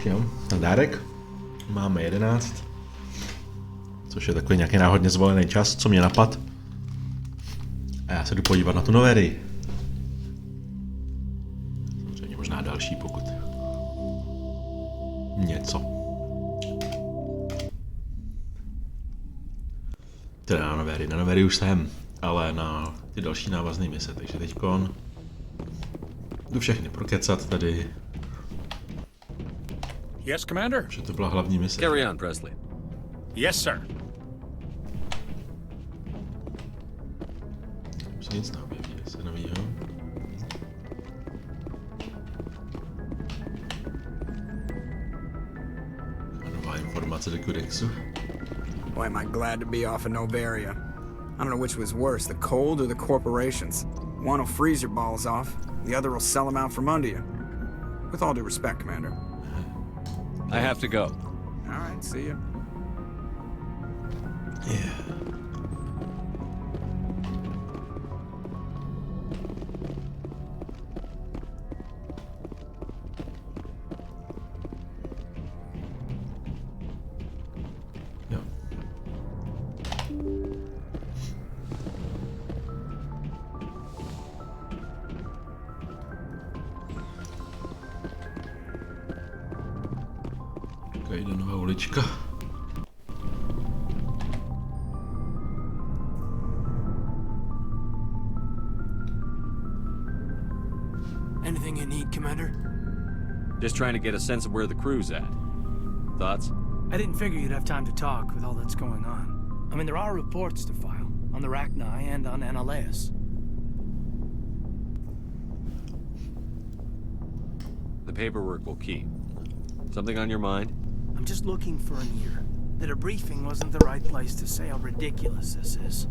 Jo, ten dárek. Máme 11. Což je takový nějaký náhodně zvolený čas, co mě napad. A já se jdu podívat na tu Noverii. Samozřejmě možná další, pokud něco. Teda na Noverii. Na Noverii už jsem, ale na ty další návazné mise, takže teďkon jdu všechny prokecat tady. Yes, Commander? Že to byla hlavní mise. Carry on, Presley. Yes, sir. Už se nic neobjeví, se novýho. A nová informace do kodexu. Boy, am I glad to be off of Noveria. I don't know which was worse, the cold or the corporations. One will freeze your balls off, the other will sell them out from under you. With all due respect, Commander. I have to go. All right, see you. Yeah. Jo. Tady jde nová ulička. Anything you need, Commander? Just trying to get a sense of where the crew's at. Thoughts? I didn't figure you'd have time to talk with all that's going on. I mean, there are reports to file on the Rachni and on Annaleus. The paperwork will keep. Something on your mind? I'm just looking for an ear. The debriefing wasn't the right place to say how ridiculous this is.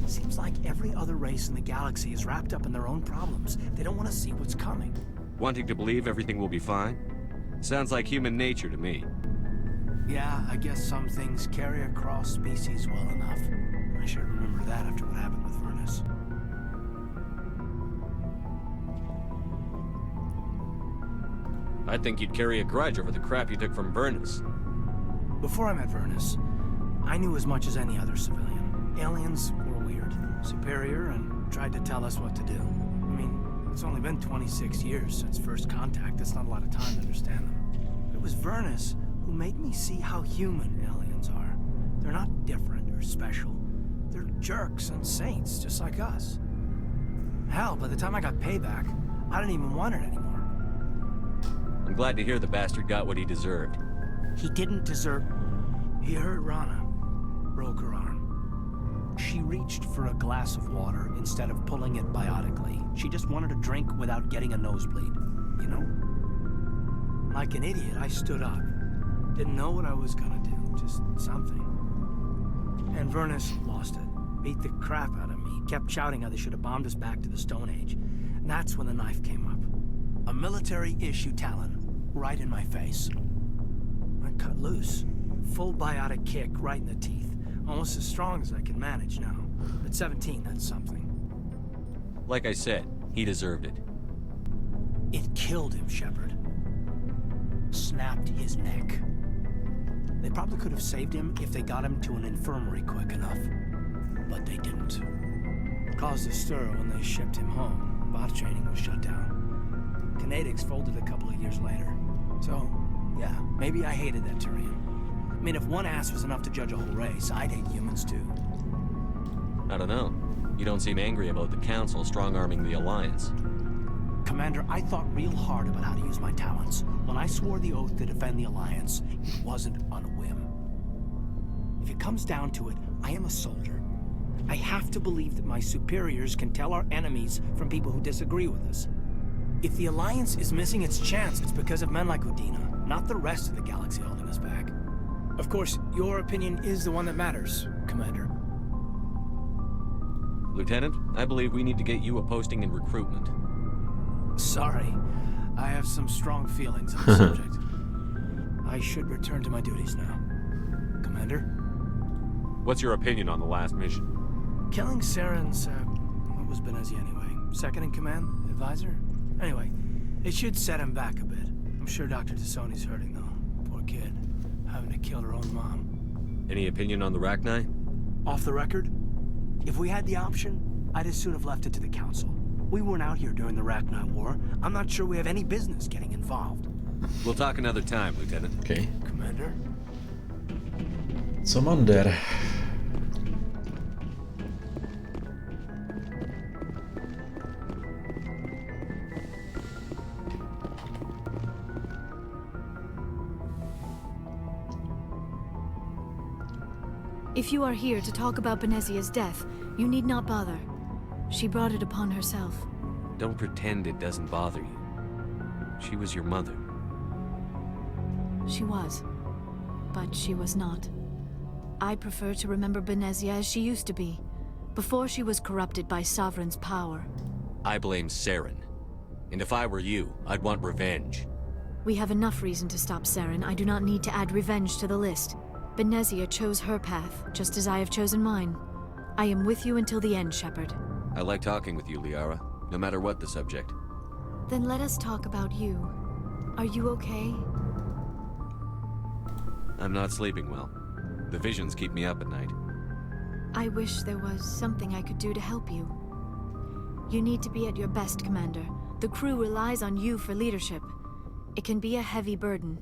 It seems like every other race in the galaxy is wrapped up in their own problems. They don't want to see what's coming. Wanting to believe everything will be fine? Sounds like human nature to me. Yeah, I guess some things carry across species well enough. I should remember that after what happened with Vernus. I'd think you'd carry a grudge over the crap you took from Vernus. Before I met Vernus, I knew as much as any other civilian. Aliens were weird, superior, and tried to tell us what to do. I mean, it's only been 26 years since first contact. That's not a lot of time to understand them. It was Vernus who made me see how human aliens are. They're not different or special. They're jerks and saints, just like us. Hell, by the time I got payback, I didn't even want it anymore. I'm glad to hear the bastard got what he deserved. He didn't deserve... He hurt Rana. Broke her arm. She reached for a glass of water instead of pulling it biotically. She just wanted a drink without getting a nosebleed. You know? Like an idiot, I stood up. Didn't know what I was gonna do. Just something. And Vernus lost it. Beat the crap out of me. Kept shouting how they should have bombed us back to the Stone Age. And that's when the knife came up. A military-issue talon. Right in my face. I cut loose. Full biotic kick right in the teeth. Almost as strong as I can manage now. At 17, that's something. Like I said, he deserved it. It killed him, Shepard. Snapped his neck. They probably could have saved him if they got him to an infirmary quick enough. But they didn't. Caused a stir when they shipped him home. Bot training was shut down. Canadics folded a couple of years later. So, yeah, maybe I hated that Turian. I mean, if one ass was enough to judge a whole race, I'd hate humans too. I don't know. You don't seem angry about the Council strong-arming the Alliance. Commander, I thought real hard about how to use my talents. When I swore the oath to defend the Alliance, it wasn't on a whim. If it comes down to it, I am a soldier. I have to believe that my superiors can tell our enemies from people who disagree with us. If the Alliance is missing its chance, it's because of men like Udina, not the rest of the galaxy holding us back. Of course, your opinion is the one that matters, Commander. Lieutenant, I believe we need to get you a posting in recruitment. Sorry, I have some strong feelings on the subject. I should return to my duties now. Commander? What's your opinion on the last mission? Killing Saren's, what was Benezi anyway? Second in command? Advisor? Anyway, it should set him back a bit. I'm sure Dr. Tassoni's hurting, though. Poor kid. Having to kill her own mom. Any opinion on the Rachni? Off the record, if we had the option, I'd as soon have left it to the Council. We weren't out here during the Rachni War. I'm not sure we have any business getting involved. We'll talk another time, Lieutenant. Okay. Commander? Co mám der? If you are here to talk about Benezia's death, you need not bother. She brought it upon herself. Don't pretend it doesn't bother you. She was your mother. She was. But she was not. I prefer to remember Benezia as she used to be, before she was corrupted by Sovereign's power. I blame Saren. And if I were you, I'd want revenge. We have enough reason to stop Saren. I do not need to add revenge to the list. Benezia chose her path, just as I have chosen mine. I am with you until the end, Shepard. I like talking with you, Liara, no matter what the subject. Then let us talk about you. Are you okay? I'm not sleeping well. The visions keep me up at night. I wish there was something I could do to help you. You need to be at your best, Commander. The crew relies on you for leadership. It can be a heavy burden.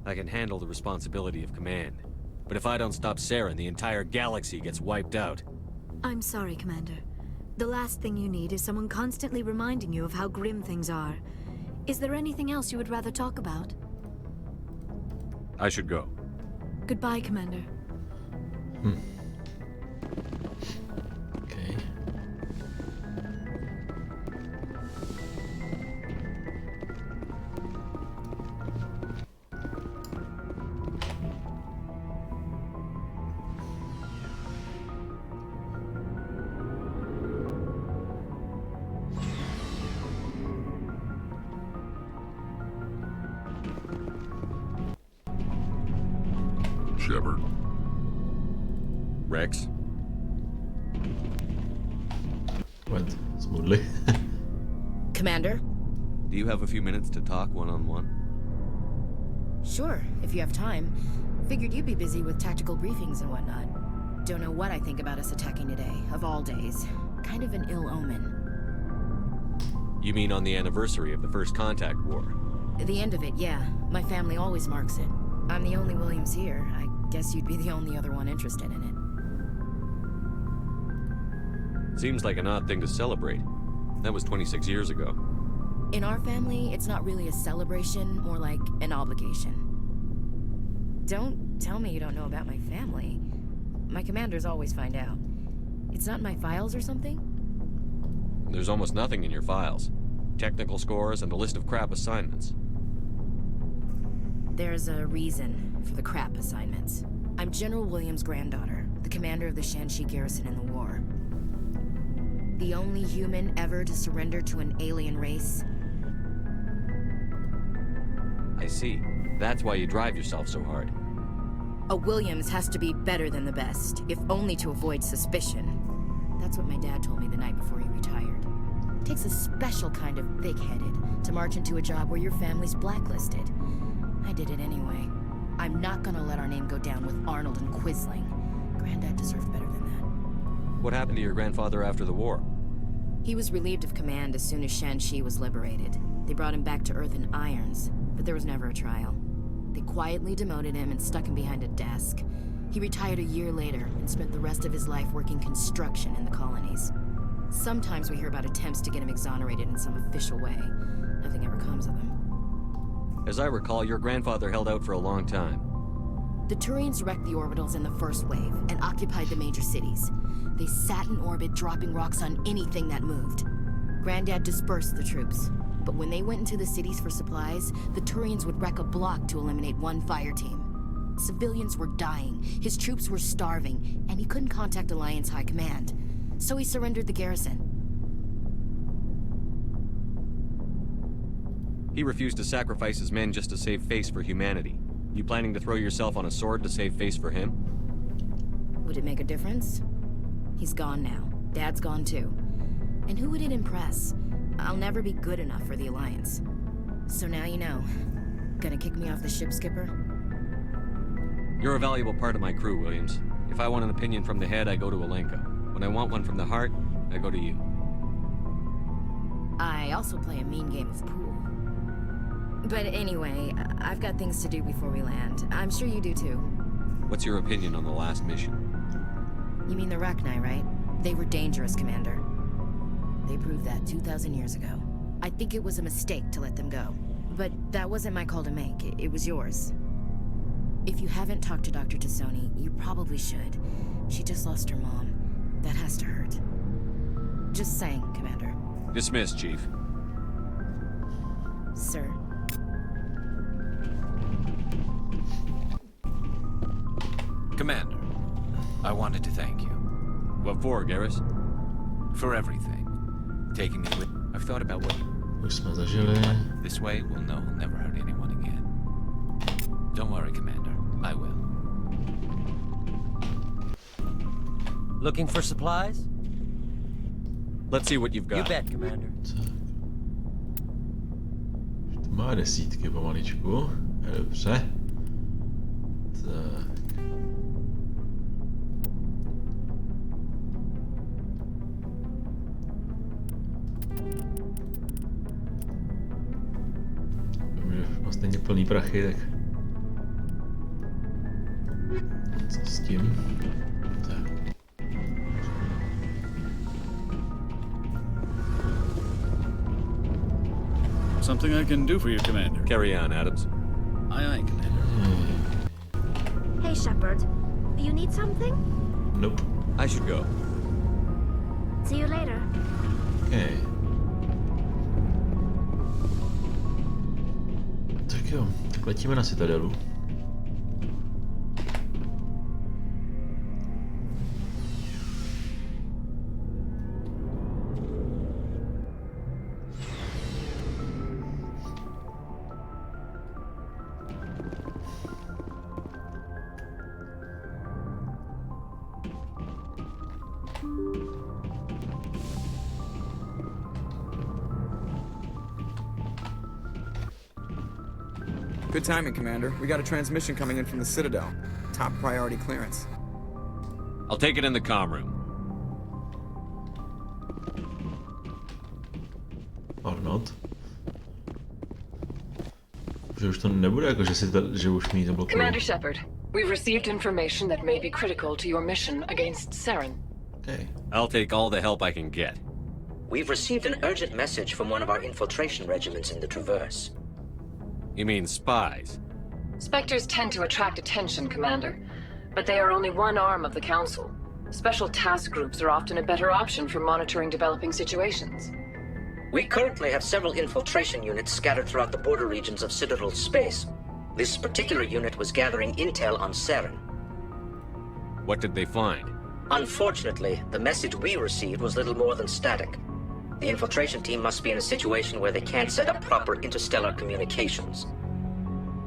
I can handle the responsibility of command. But if I don't stop Saren, the entire galaxy gets wiped out. I'm sorry, Commander. The last thing you need is someone constantly reminding you of how grim things are. Is there anything else you would rather talk about? I should go. Goodbye, Commander. Okay. Shepard. Rex? Went smoothly. Commander? Do you have a few minutes to talk one-on-one? Sure, if you have time. Figured you'd be busy with tactical briefings and whatnot. Don't know what I think about us attacking today, of all days. Kind of an ill omen. You mean on the anniversary of the First Contact War? The end of it, yeah. My family always marks it. I'm the only Williams here. I guess you'd be the only other one interested in it. Seems like an odd thing to celebrate. That was 26 years ago. In our family, it's not really a celebration, more like an obligation. Don't tell me you don't know about my family. My commanders always find out. It's not in my files or something? There's almost nothing in your files. Technical scores and a list of crap assignments. There's a reason for the crap assignments. I'm General Williams' granddaughter, the commander of the Shanxi garrison in the war. The only human ever to surrender to an alien race. I see. That's why you drive yourself so hard. A Williams has to be better than the best, if only to avoid suspicion. That's what my dad told me the night before he retired. Takes a special kind of thick-headed to march into a job where your family's blacklisted. I did it anyway. I'm not gonna let our name go down with Arnold and Quisling. Granddad deserved better than that. What happened to your grandfather after the war? He was relieved of command as soon as Shanxi was liberated. They brought him back to Earth in irons, but there was never a trial. They quietly demoted him and stuck him behind a desk. He retired a year later and spent the rest of his life working construction in the colonies. Sometimes we hear about attempts to get him exonerated in some official way. Nothing ever comes of them. As I recall, your grandfather held out for a long time. The Turians wrecked the orbitals in the first wave and occupied the major cities. They sat in orbit, dropping rocks on anything that moved. Granddad dispersed the troops, but when they went into the cities for supplies, the Turians would wreck a block to eliminate one fire team. Civilians were dying, his troops were starving, and he couldn't contact Alliance High Command. So he surrendered the garrison. He refused to sacrifice his men just to save face for humanity. You planning to throw yourself on a sword to save face for him? Would it make a difference? He's gone now. Dad's gone too. And who would it impress? I'll never be good enough for the Alliance. So now you know. Gonna kick me off the ship, Skipper? You're a valuable part of my crew, Williams. If I want an opinion from the head, I go to Alenko. When I want one from the heart, I go to you. I also play a mean game of pool. But anyway, I've got things to do before we land. I'm sure you do too. What's your opinion on the last mission? You mean the Rachni, right? They were dangerous, Commander. They proved that 2,000 years ago. I think it was a mistake to let them go. But that wasn't my call to make. It was yours. If you haven't talked to Dr. Tassoni, you probably should. She just lost her mom. That has to hurt. Just saying, Commander. Dismissed, Chief. Sir. Commander, I wanted to thank you. What for, Garrus? For everything. Taking me with... I've thought about what... Už jsme zažili. This way, we'll know he'll never hurt anyone again. Don't worry, Commander. I will. Looking for supplies? Let's see what you've got. You bet, Commander. To má desítky pomaličku. Dobře. Tak. Vlastně plný prachy, tak co s tím? Tak. Something I can do for you, Commander. Carry on, Adams. Aye, aye, Commander. Hey, Shepard. You need something? Nope. I should go. See you later. Okay. Tak jo, tak letíme na Citadelu. Good timing, Commander. We got a transmission coming in from the Citadel. Top priority clearance. I'll take it in the comm room. Or not. Že už to nebude jako, že už mi to blokuje. Commander Shepard, we've received information that may be critical to your mission against Saren. Okay. I'll take all the help I can get. We've received an urgent message from one of our infiltration regiments in the Traverse. You mean spies? Spectres tend to attract attention, Commander, but they are only one arm of the Council. Special task groups are often a better option for monitoring developing situations. We currently have several infiltration units scattered throughout the border regions of Citadel space. This particular unit was gathering intel on Saren. What did they find? Unfortunately, the message we received was little more than static. The infiltration team must be in a situation where they can't set up proper interstellar communications.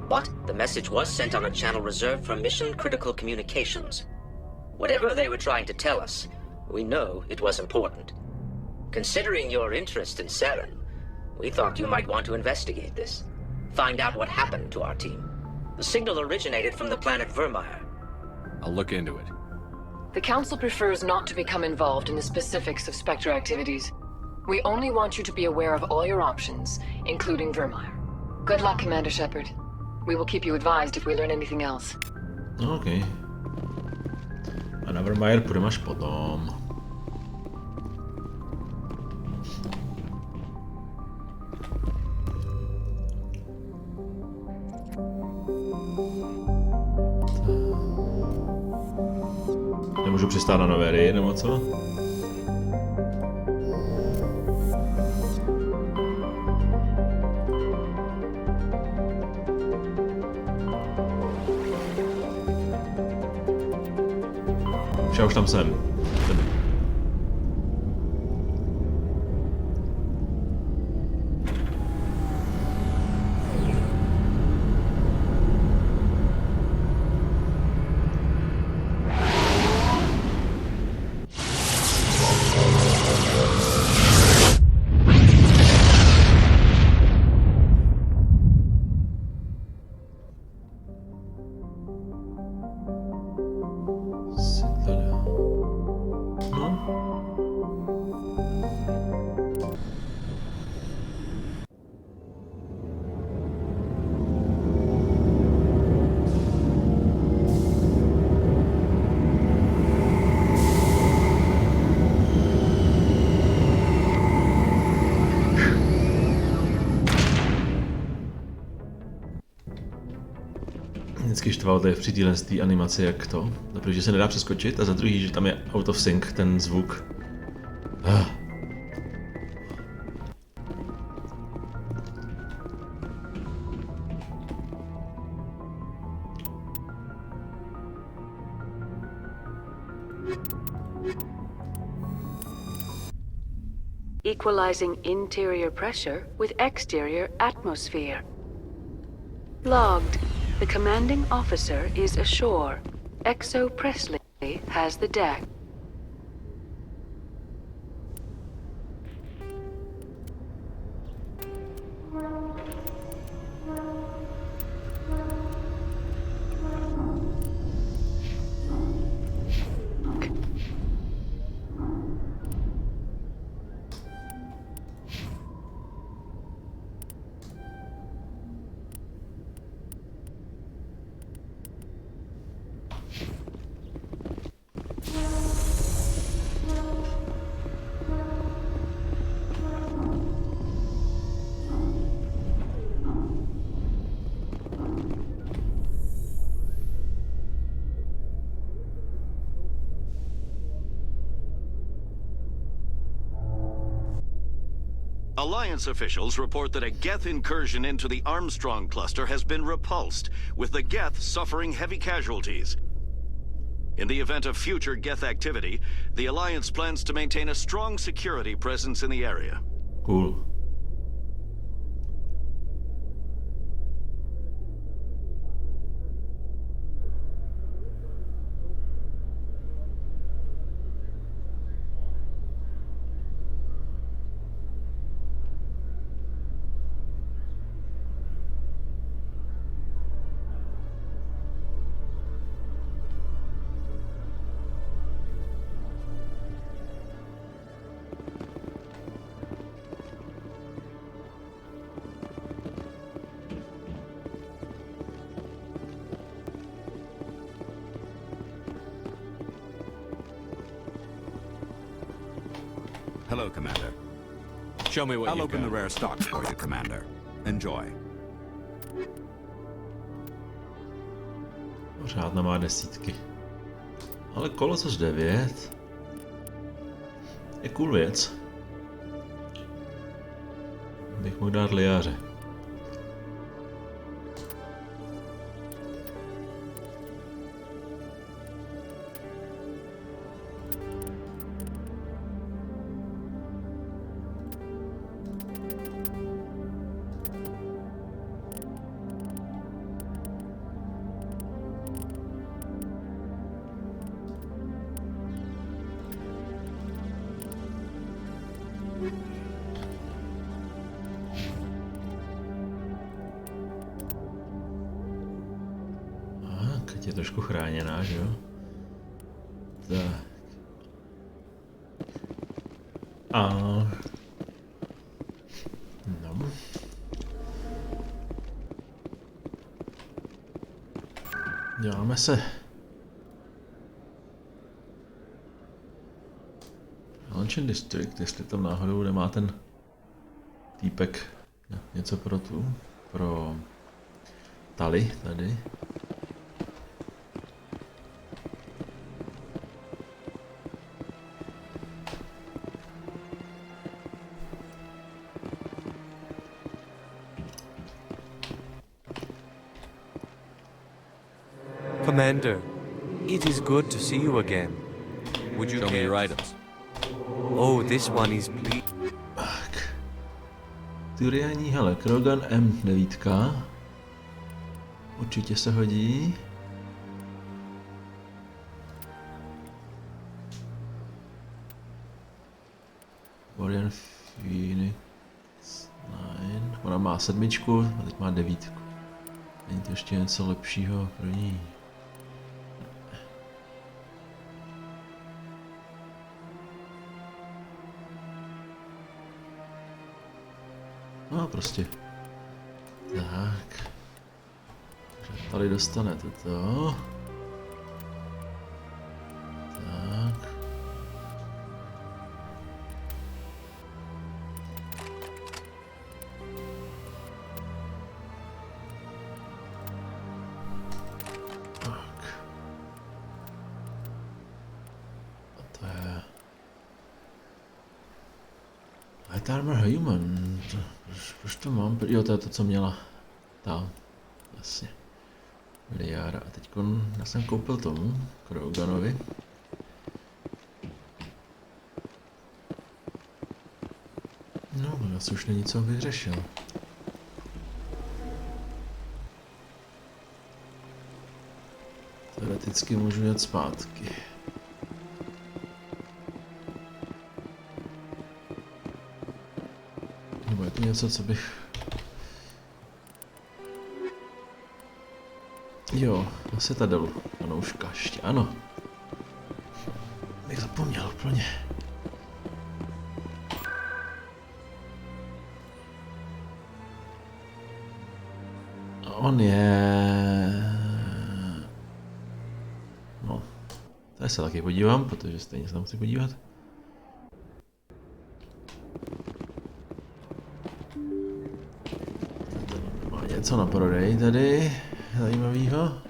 But the message was sent on a channel reserved for mission-critical communications. Whatever they were trying to tell us, we know it was important. Considering your interest in Saren, we thought you might want to investigate this. Find out what happened to our team. The signal originated from the planet Vermeer. I'll look into it. The Council prefers not to become involved in the specifics of Spectre activities. We only want you to be aware of all your options, including Vermeer. Good luck, Commander Shepard. We will keep you advised if we learn anything else. OK. A na Vermeer půjdeme až potom. Nemůžu přistát na Noverii, nebo co? Já už tam jsem. vždycky štvalo tady při téhle animaci, jak to. Za první, že se nedá přeskočit a za druhý, že tam je out of sync, ten zvuk. Equalizing interior pressure with exterior atmosphere. Logged. The commanding officer is ashore. Exo Presley has the deck. Alliance officials report that a Geth incursion into the Armstrong cluster has been repulsed, with the Geth suffering heavy casualties. In the event of future Geth activity, the Alliance plans to maintain a strong security presence in the area. Cool. Hello, Commander. Show me what I'll you open got. the rare stocks for you, Commander. Enjoy. Pořád nemá desítky. Ale Colossus 9 je cool věc. Bych mohl dát liáře. Je trošku chráněná, že jo? Tak. A... No. Děláme se... Launching District, jestli tam náhodou nemá ten týpek něco pro pro Tali tady. Commander, it is good to see you again. Would you Show me care? your items. Oh, this one is Tak. Turiani, hele, Krogan M9. Určitě se hodí. Warrior Phoenix 9. Ona má 7 a teď má 9. Není to ještě něco lepšího pro ní. No prostě. Tak. Takže tady dostanete to. Tak. Timer Human. Proč to mám? Jo, to je to, co měla. Tam. Jasně. Miliára. A teď já jsem koupil tomu, Kroganovi. No, asi už není co vyřešil. Teoreticky můžu jet zpátky. Nebo je to něco, co bych... Jo, na Citadelu. Panouška, ještě ano. Bych zapomněl úplně. On je... No, tady se taky podívám, protože stejně se tam chci podívat. Má něco na prodej tady, zajímavýho.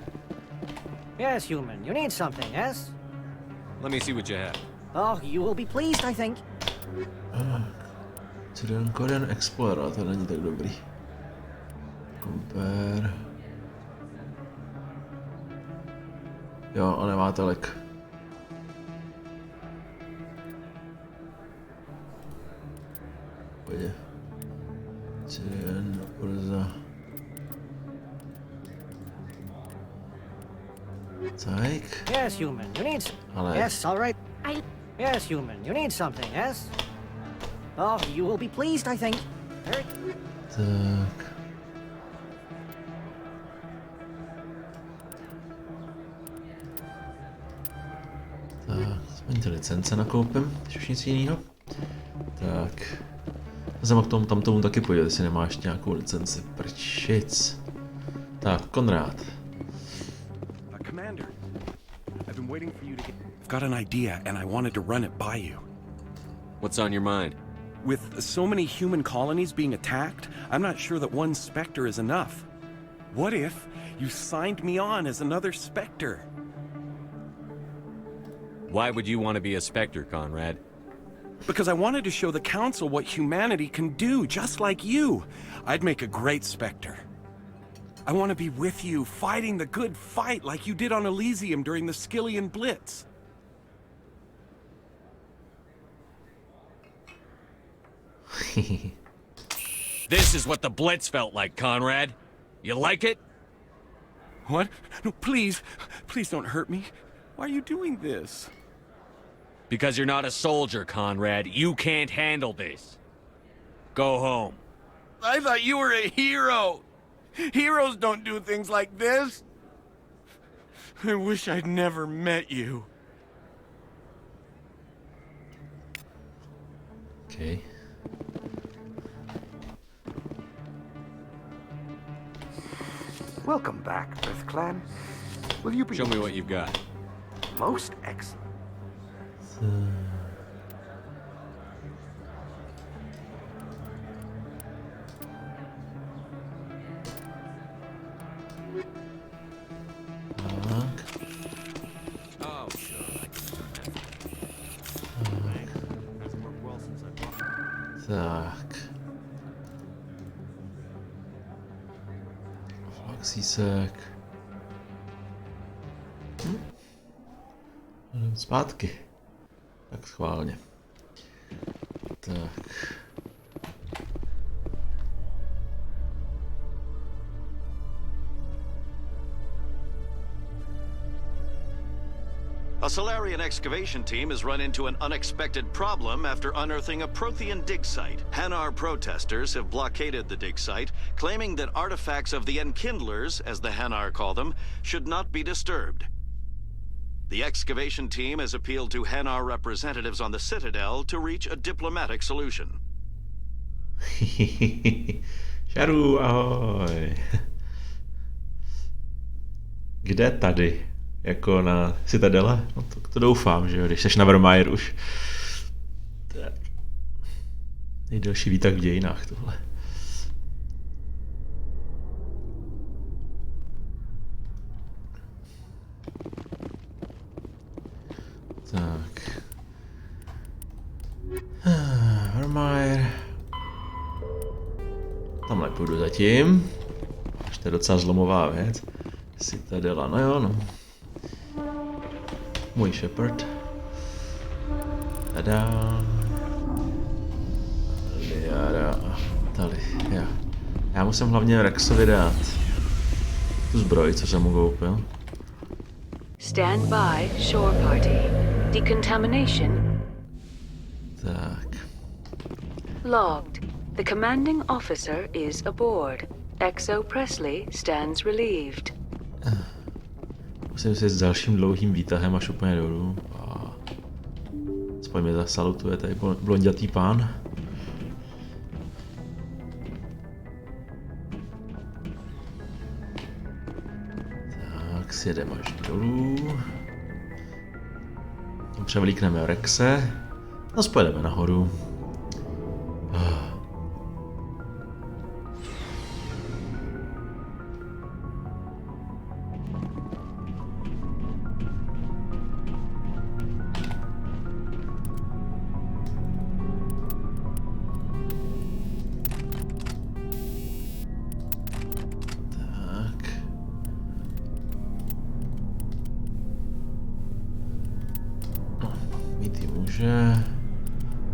Yes, human, you need something, yes? Let me see what you have. Oh, you will be pleased, I think. Korean Explorer, to není tak dobrý. Compare. Jo, a nemá tolik. Pojď. Jen brzo. Tak. Yes, human, you need. Ale... Yes, all right. Yes, human, you need something, yes? Oh, you will be pleased, I think. Tak. Aspoň ty licence nakoupím, když už nic jiného. Tak. Jsem k tomu, tomu taky podívat, jestli nemá ještě nějakou licenci. Prčic. Tak, Konrád. Commander, I've been waiting for you to get... I've got an idea and I wanted to run it by you. What's on your mind? With so many human colonies being attacked, I'm not sure that one Spectre is enough. What if you signed me on as another Spectre? Why would you want to be a Spectre, Conrad? Because I wanted to show the Council what humanity can do, just like you. I'd make a great Spectre. I want to be with you, fighting the good fight like you did on Elysium during the Skillian Blitz. This is what the Blitz felt like, Conrad. You like it? What? No, please. Please don't hurt me. Why are you doing this? Because you're not a soldier, Conrad. You can't handle this. Go home. I thought you were a hero. Heroes don't do things like this. I wish I'd never met you. Okay. Welcome back, Earth Clan. Will you be... Show me what you've got. Most excellent. Oh, sure. Tak. Flaxísek. Zpátky. Tak schválně. Tak. A Solarian excavation team has run into an unexpected problem after unearthing a Prothean dig site. Hanar protesters have blockaded the dig site, claiming that artifacts of the Enkindlers, as the Hanar call them, should not be disturbed. The excavation team has appealed to Hanar representatives on the Citadel to reach a diplomatic solution. Šaru, ahoj. Kde tady? Jako na Citadele? No to doufám, že jo, když seš na Vermeer už. Tak. Nejdelší výtah v dějinách tohle. Tak. Nevermind. Tam nepůjdu zatím. Až to je docela zlomová věc. Citadela, no jo, no. Můj Shepard. Tada. Liara. Tady, já musím hlavně Rexovi dát tu zbroj, co jsem mu koupil. Stand by, shore party. Decontamination. Tak. Logged. The commanding officer is aboard. XO Presley stands relieved. Musím si s dalším dlouhým výtahem až úplně dolů. A aspoň mě zasalutuje tady blondětý pán. Tak si jedeme až dolů. Převlíkneme Rexe. No spojedeme nahoru.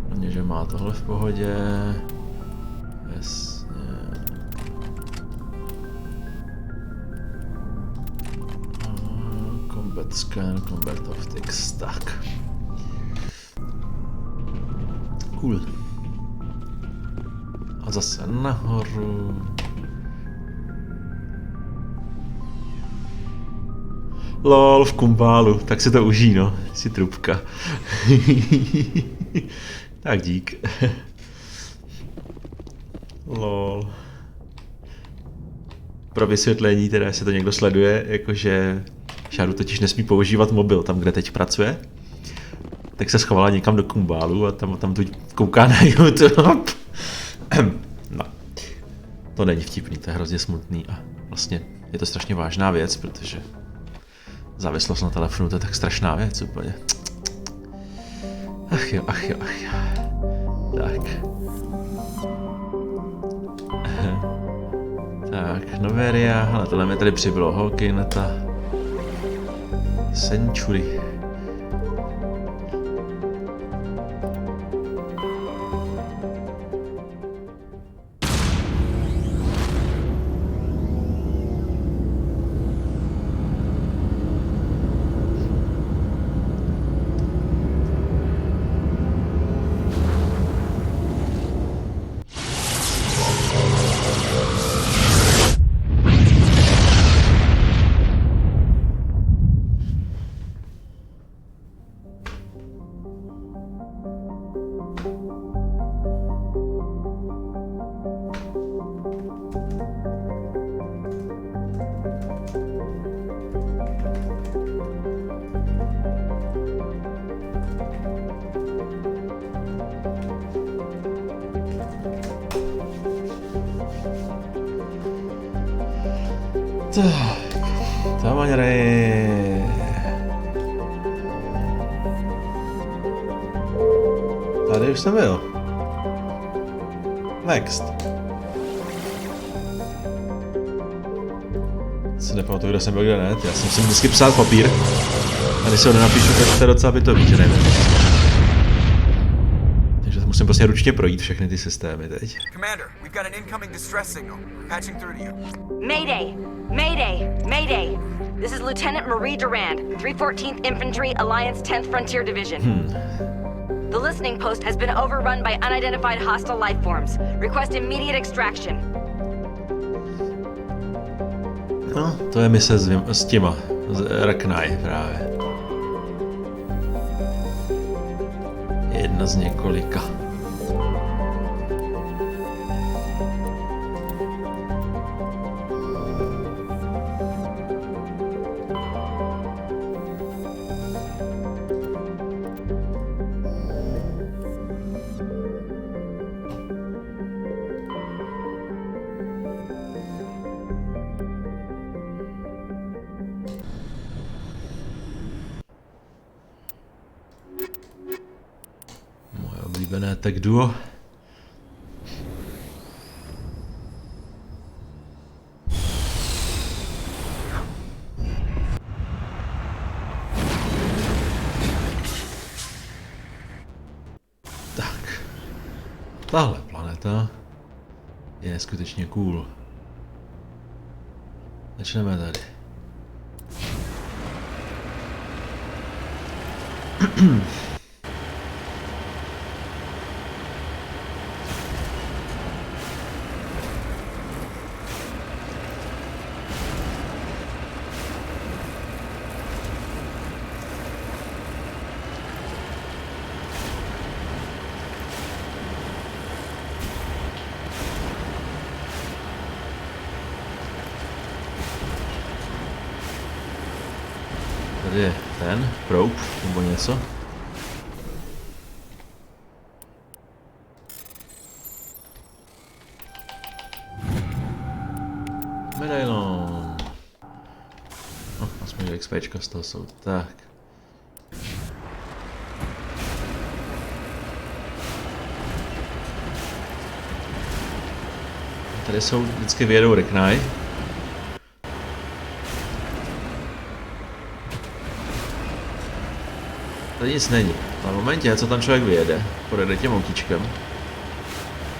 Hlavně, že má tohle v pohodě. Jasně. Combat scan, combat optics, tak. Cool. A zase nahoru. Lol, v kumbálu, tak si to užij, no, si trubka. Tak dík. Lol. Pro vysvětlení, teda jestli to někdo sleduje, jakože Sharu totiž nesmí používat mobil tam, kde teď pracuje, tak se schovala někam do kumbálu a tam tu kouká na YouTube. No. To není vtipný, to je hrozně smutný a vlastně je to strašně vážná věc, protože závislost na telefonu, to je tak strašná věc úplně. Ach jo. Tak. Tak, Noveria, ale tohle mi tady přibylo holky na ta Century. Tady už jsem byl. Next. Si nepamatuju, kde jsem byl, kde ne. Já jsem si vždycky psal papír. A když se ho nenapíšu, tak to je docela bytový, že nevím. Takže musím prostě ručně projít všechny ty systémy teď. Commander, we've got an incoming distress signal. Patching through to you. Mayday! Mayday! Mayday! This is Lieutenant Marie Durand, 314th Infantry, Alliance 10th Frontier Division. The listening post has been overrun by unidentified hostile life forms. Request immediate extraction. No, to je mise s těma, z Raknaj právě. Jedna z několika. Tak duo. tahle planeta je skutečně cool. Začneme tady. Tady je ten proub nebo něco. Medailon. No, aspoň XPčka z toho jsou. Tak. Tady jsou vždycky vyjedou reknaj. Tady nic není. Na momentě, co tam člověk vyjede, projede tím autíčkem,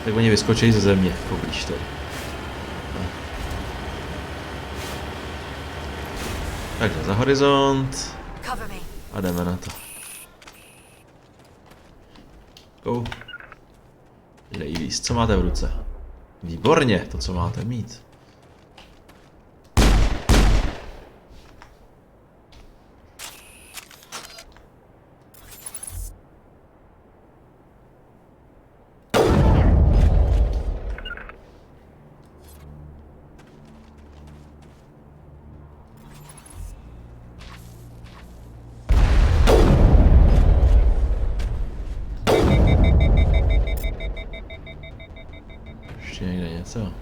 tak oni vyskočí ze země, poblíž tady. Takže za horizont. A jdeme na to. Go. Jde i víc. Co máte v ruce? Výborně, to, co máte mít. Ještě někde něco.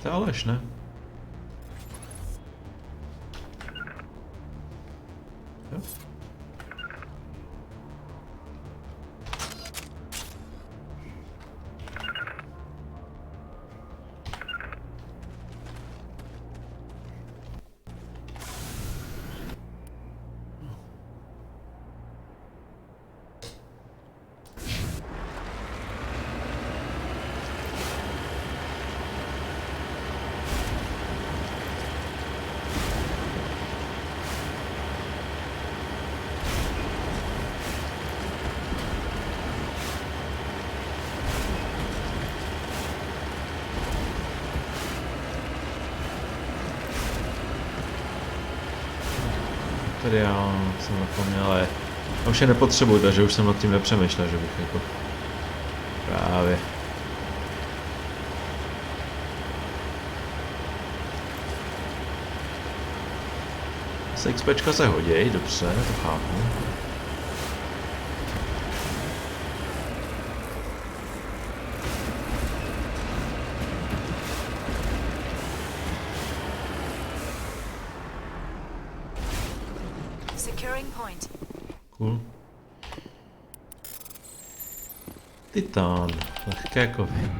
To je Aleš, ne? Jo. Tady já jsem zapomněl, ale já už je nepotřebuji, takže už jsem nad tím nepřemýšlel, že bych jako právě. XPčka se hodí, dobře, to chápu. Cool. Titán, lehké kovy.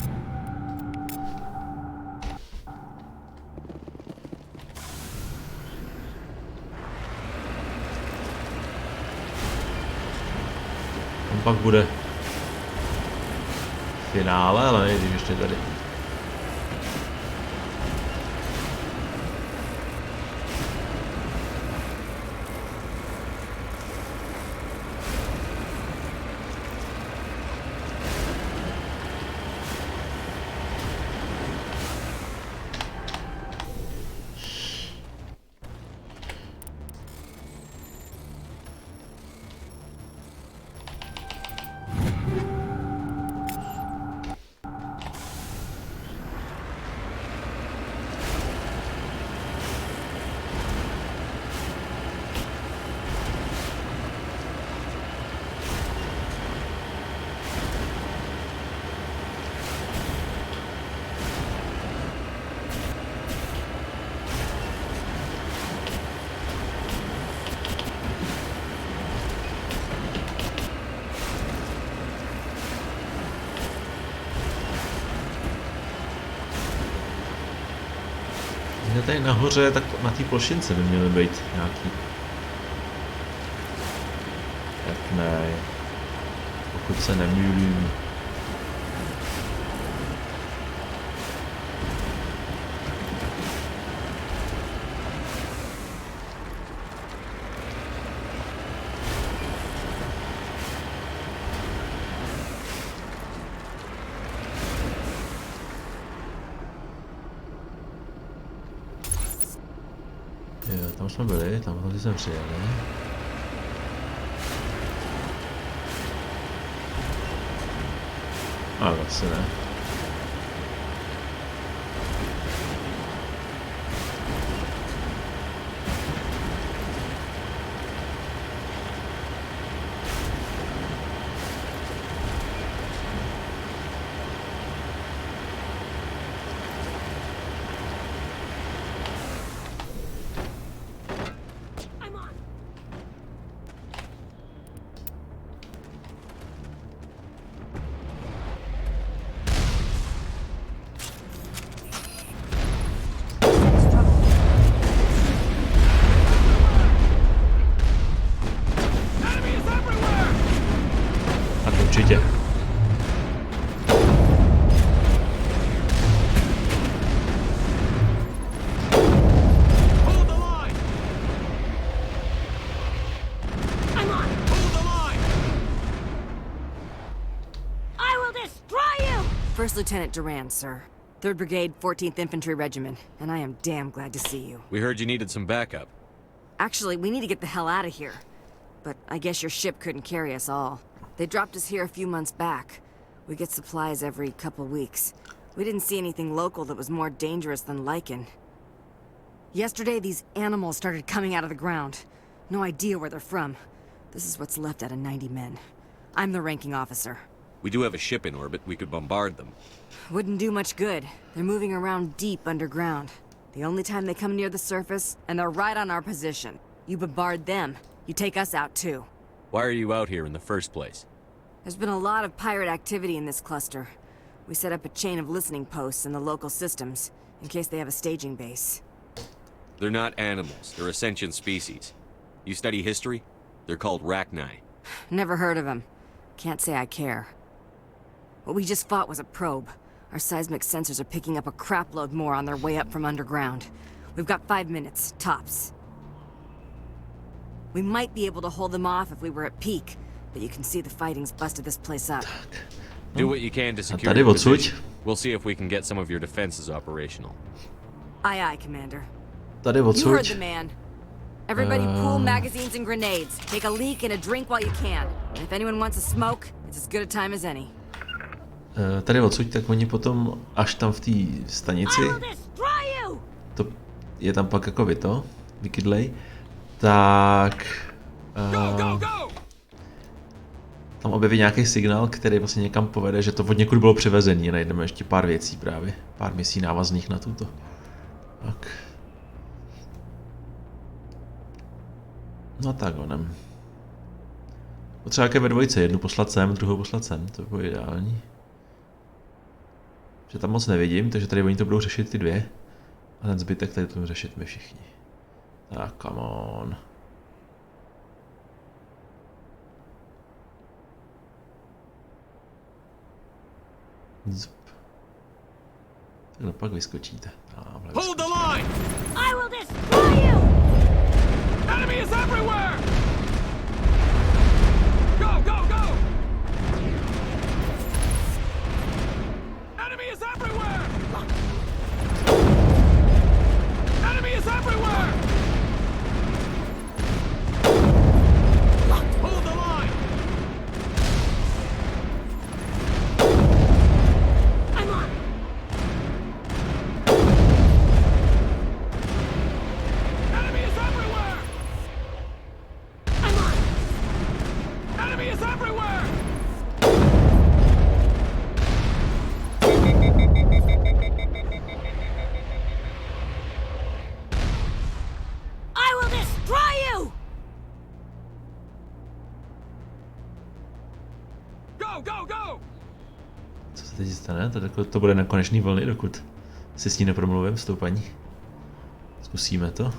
On pak bude finále, ale nejdřív ještě tady. Tady nahoře, tak na té plošince by měly být nějaký. Tak ne. Pokud se nemýlím. Jo, tam jsme byli, tam jsme přijeli. Ale asi ne. Určitě. First Lieutenant Durand, sir. 3rd Brigade, 14th Infantry Regiment, and I am damn glad to see you. We heard you needed some backup. Actually, we need to get the hell out of here. But I guess your ship couldn't carry us all. They dropped us here a few months back. We get supplies every couple weeks. We didn't see anything local that was more dangerous than lichen. Yesterday, these animals started coming out of the ground. No idea where they're from. This is what's left out of 90 men. I'm the ranking officer. We do have a ship in orbit. We could bombard them. Wouldn't do much good. They're moving around deep underground. The only time they come near the surface, and they're right on our position. You bombard them, you take us out too. Why are you out here in the first place? There's been a lot of pirate activity in this cluster. We set up a chain of listening posts in the local systems, in case they have a staging base. They're not animals. They're a sentient species. You study history? They're called Rachni. Never heard of them. Can't say I care. What we just fought was a probe. Our seismic sensors are picking up a crapload more on their way up from underground. We've got 5 minutes, tops. We might be able to hold them off if we were at peak, but you can see the fighting's busted this place up. Do what you can to secure your position. We'll see if we can get some of your defenses operational. Aye, aye, Commander. Tady You odsud. heard the man. Everybody pool magazines and grenades. Take a leak and a drink while you can. And if anyone wants a smoke, it's as good a time as any. Tady odsud, tak oni potom, až tam v té stanici, to je tam pak jako vykydlej, tak tam objeví nějaký signál, který vlastně někam povede, že to od někud bylo přivezený. Najdeme ještě pár věcí právě, pár misí návazných na tuto. Tak. No tak onem. Potřeba jaké ve dvojce, jednu poslat sem, druhou poslat sem, to by bylo ideální. Že tam moc nevidím, takže tady oni to budou řešit ty dvě. A ten zbytek tady to budou řešit my všichni. Tak, come on. Zup. Takhle pak vyskočíte. Hold the line! I will destroy you! Enemy is everywhere! Go, go, go! Enemy is everywhere! Enemy is everywhere! Hold the line! I'm on! Enemy is everywhere! I'm on! Enemy is everywhere! I will destroy you! Go, go, go! Co se teď stane? To bude na konečný vlny, dokud si s ní nepromluvím, s tou paní. Zkusíme to.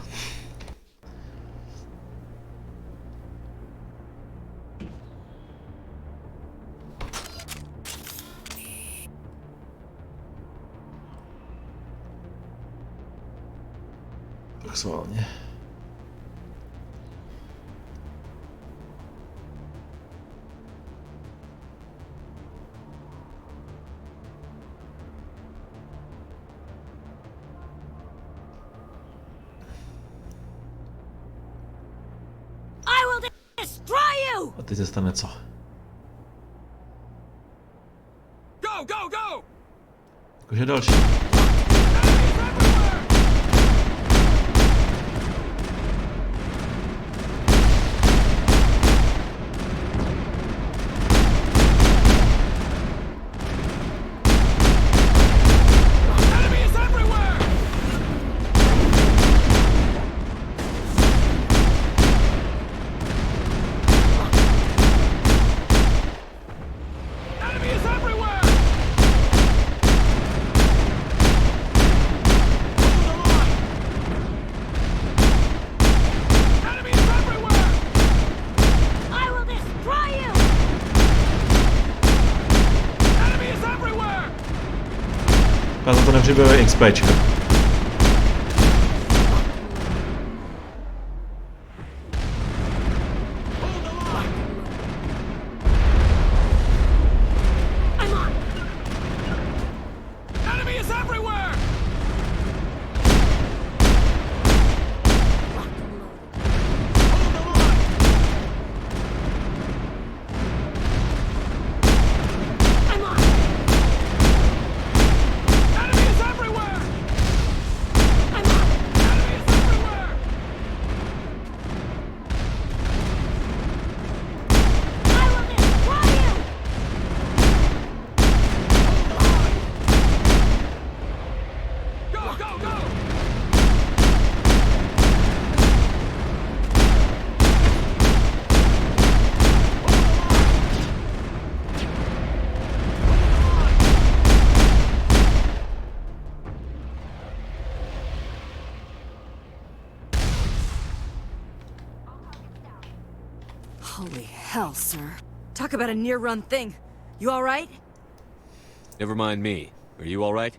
Tak sválně. A teď se stane co? Go, go, go! Jakože další. Já za to nepřibývají XPčka. Holy hell, sir. Talk about a near-run thing. You all right? Never mind me. Are you all right?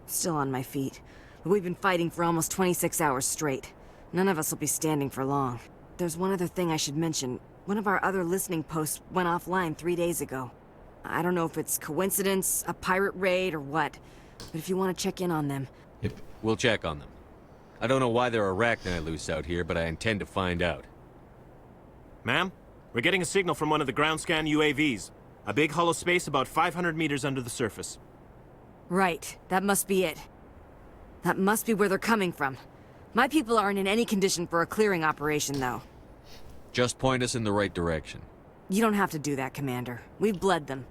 Still on my feet. But we've been fighting for almost 26 hours straight. None of us will be standing for long. There's one other thing I should mention. One of our other listening posts went offline 3 days ago. I don't know if it's coincidence, a pirate raid, or what. But if you want to check in on them... Yep. We'll check on them. I don't know why there are arachni loose out here, but I intend to find out. Ma'am, we're getting a signal from one of the ground scan UAVs. A big hollow space about 500 meters under the surface. Right. That must be it. That must be where they're coming from. My people aren't in any condition for a clearing operation, though. Just point us in the right direction. You don't have to do that, Commander. We've bled them.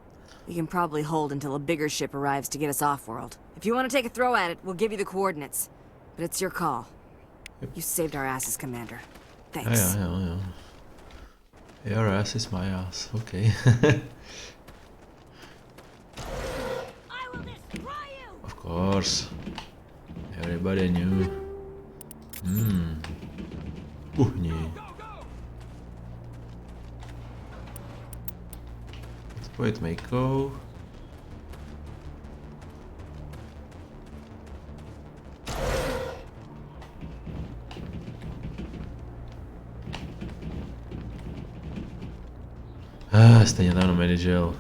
We can probably hold until a bigger ship arrives to get us off-world. If you want to take a throw at it, we'll give you the coordinates. But it's your call. You saved our asses, Commander. Thanks. Yeah. Your ass is my ass. Okay. Of course. Everybody knew. Kuchni. Spojit Mejkou. Stejně tam nežil.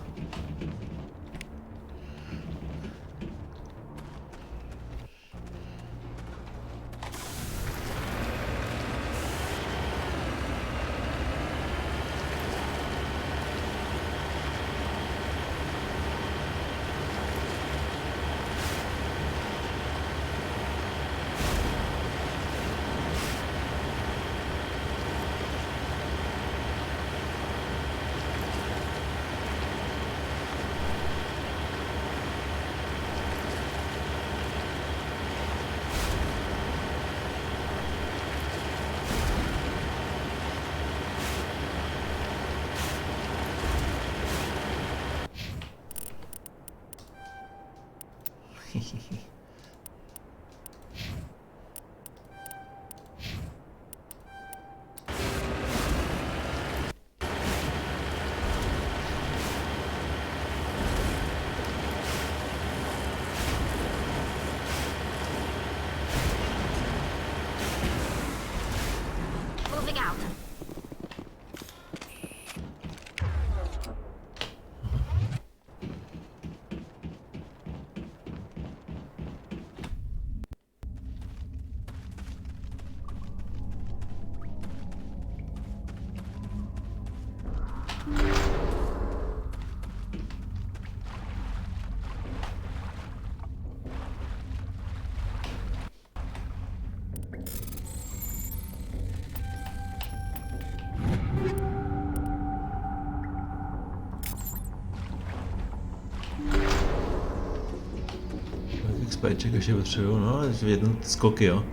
XPček ještě potřebuju, no, v jeden skoky, jo.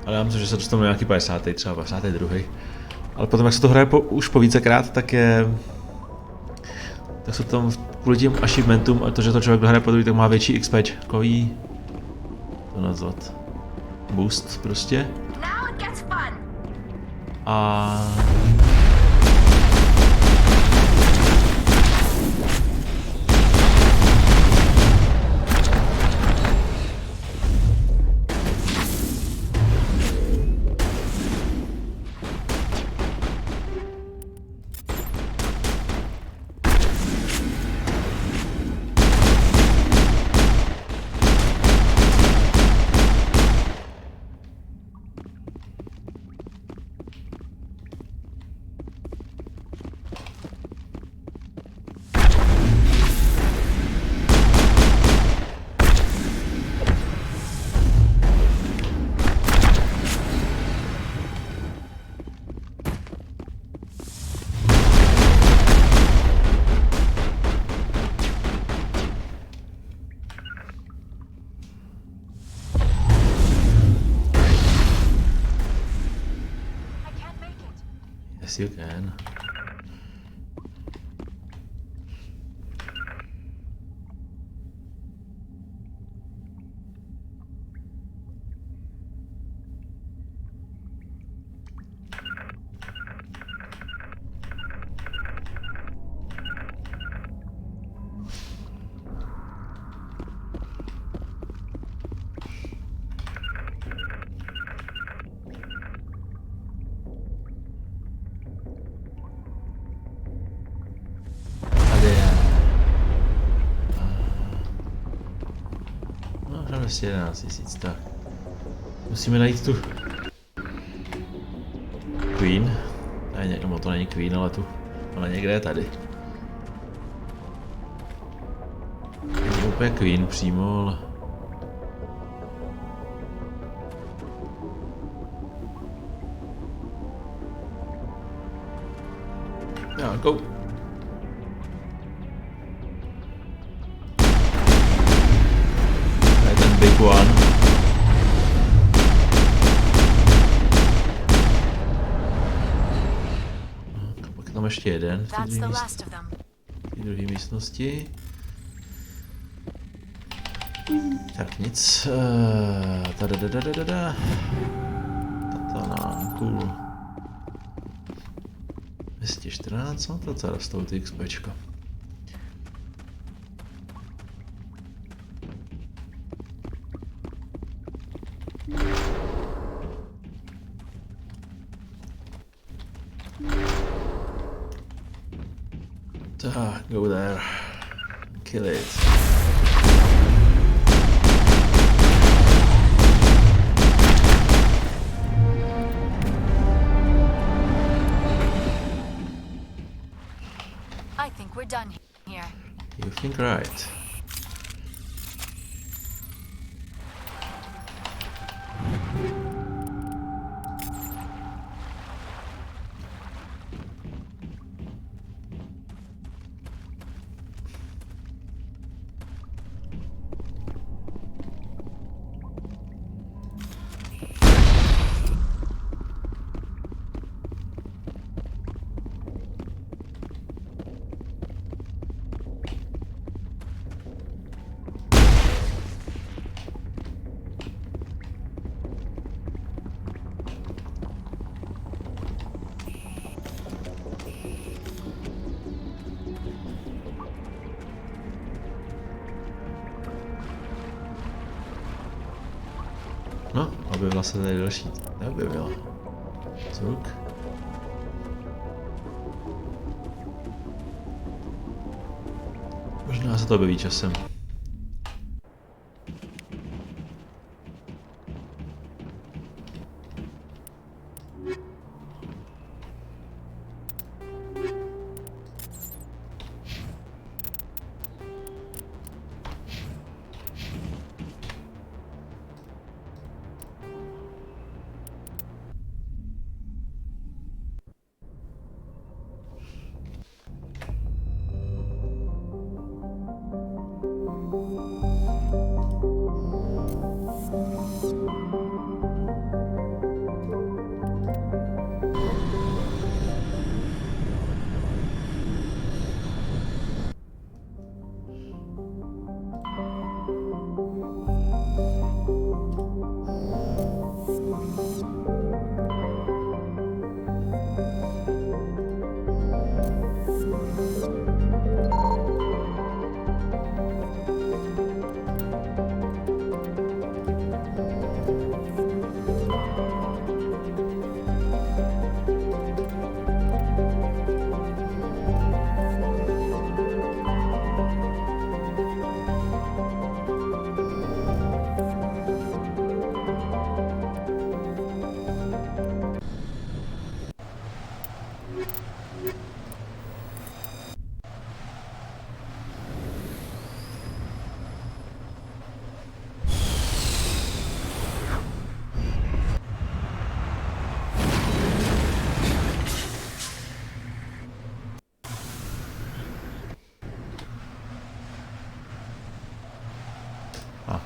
Ale já myslím, že se dostanu nějaký 50. třeba 52. Ale potom, jak se to hraje už po vícekrát, tak jsou tam kvůli těm achievementům a to, že to člověk hraje po druhý, tak má větší XPčkový, to nazvat, boost prostě. A... Yes, you can. Prostě 11 000, tak. Musíme najít tu Queen. No to není Queen, ale tu. Ona někde je tady. Není úplně Queen přímo, ale... Já, go! Big one. Pak je tam ještě jeden v té druhé místnosti. Tak nic. Tatana, cool. 214, no to docela rostou ty XPčka. Go there. Kill it. I think we're done here. You think right. No, objevila se tady další. Neobjevila. Zvuk. Možná se to objeví časem.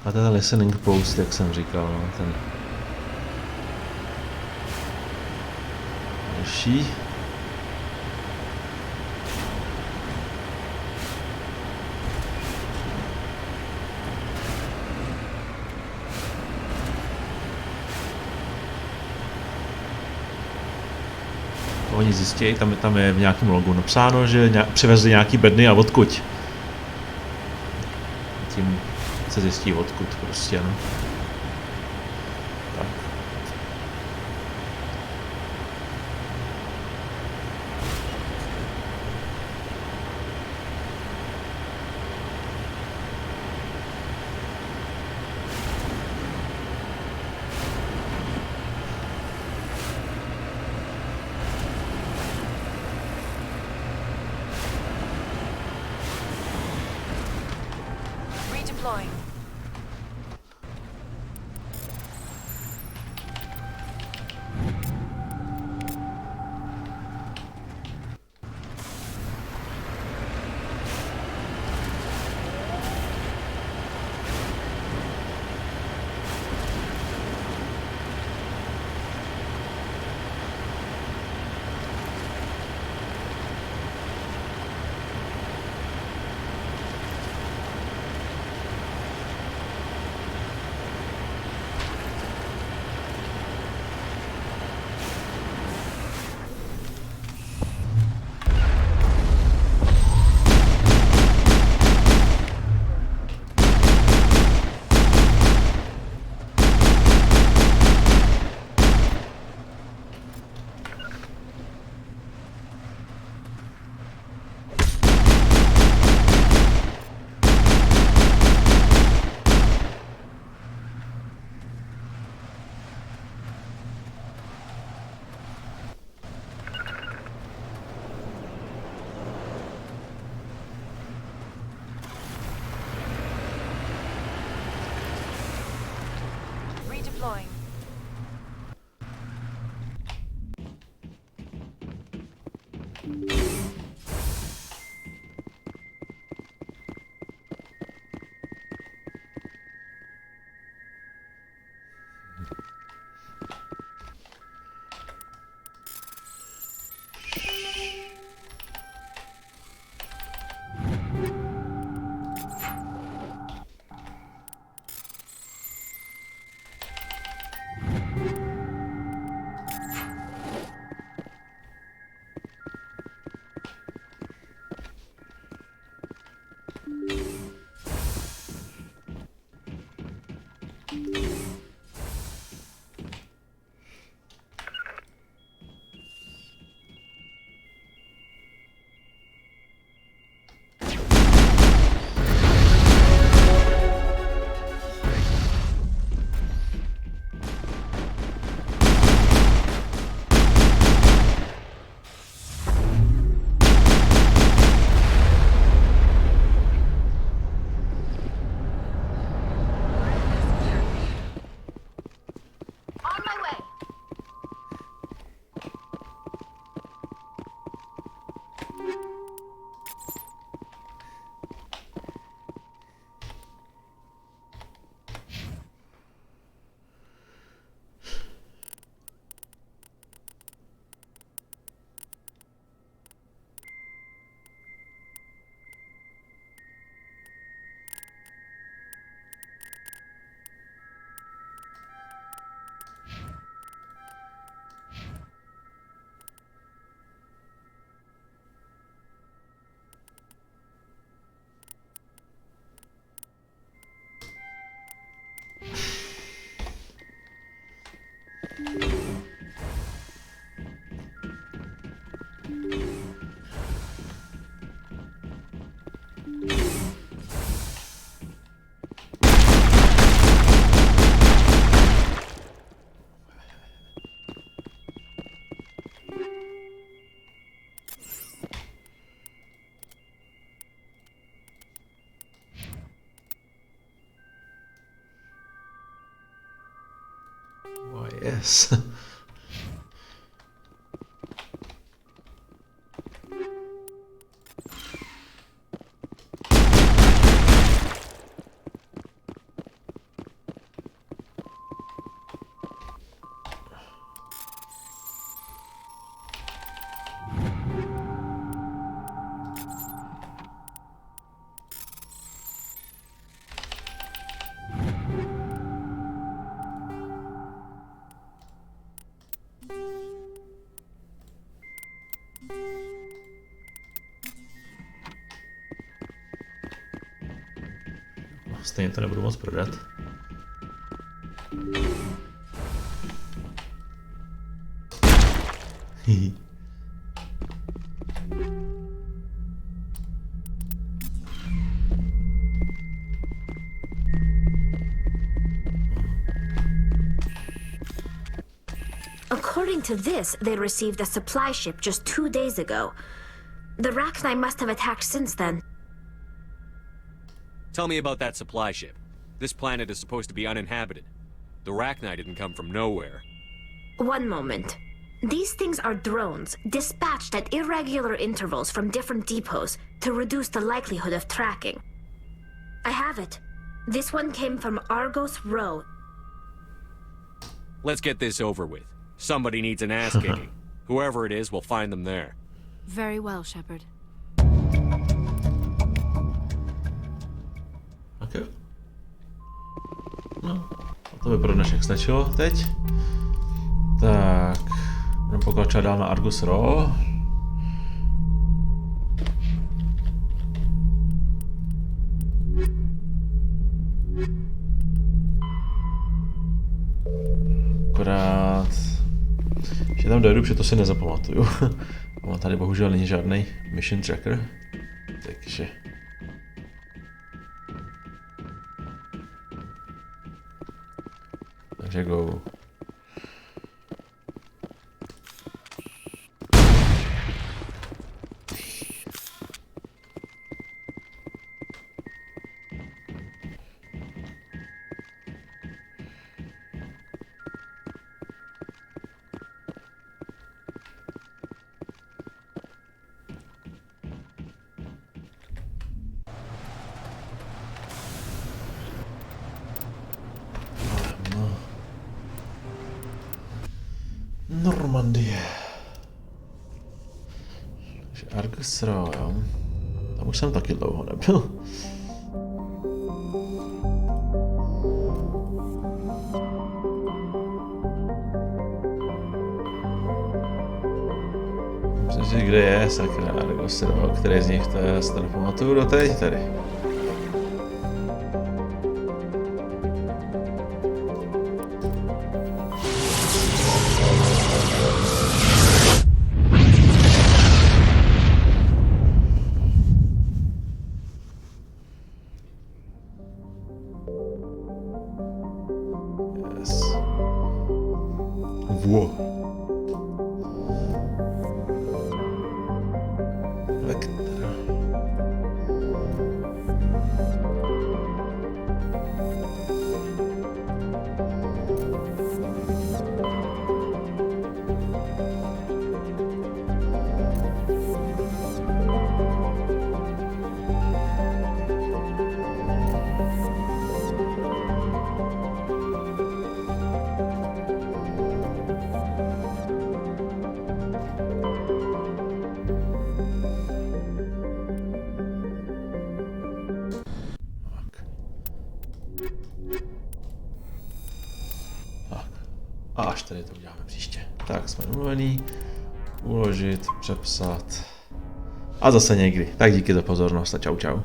A ten listening post, jak jsem říkal, no, ten další. Oni zjistí, tam je v nějakém logu napsáno, že přivezli nějaký bedny a odkud. Tím se zjistí odkud prostě, no. Tak. Redeploying. Redeploying. Oh, yes. Stejně to nebudu moc prodat. According to this, they received a supply ship just 2 days ago. The Rachni must have attacked since then. Tell me about that supply ship. This planet is supposed to be uninhabited. The Rachni didn't come from nowhere. One moment. These things are drones, dispatched at irregular intervals from different depots to reduce the likelihood of tracking. I have it. This one came from Argos Row. Let's get this over with. Somebody needs an ass kicking. Whoever it is, we'll find them there. Very well, Shepard. Okay. No, to by pro dnešek stačilo teď. Tak, budeme pokračovat dál na Argus Row. Akorát, že tam dojdu, protože to si nezapamatuju. Ale tady bohužel není žádný mission tracker, takže... Takže go. Normandie. Takže Argus Row, jo. Tam už jsem taky dlouho nebyl. Myslím si, kde je sakra Argus Row, který z nich to je, já se to nepamatuju doteď tady. A až tady to uděláme příště. Tak, jsme domluvený. Uložit, přepsat. A zase někdy. Tak díky za pozornost a čau čau.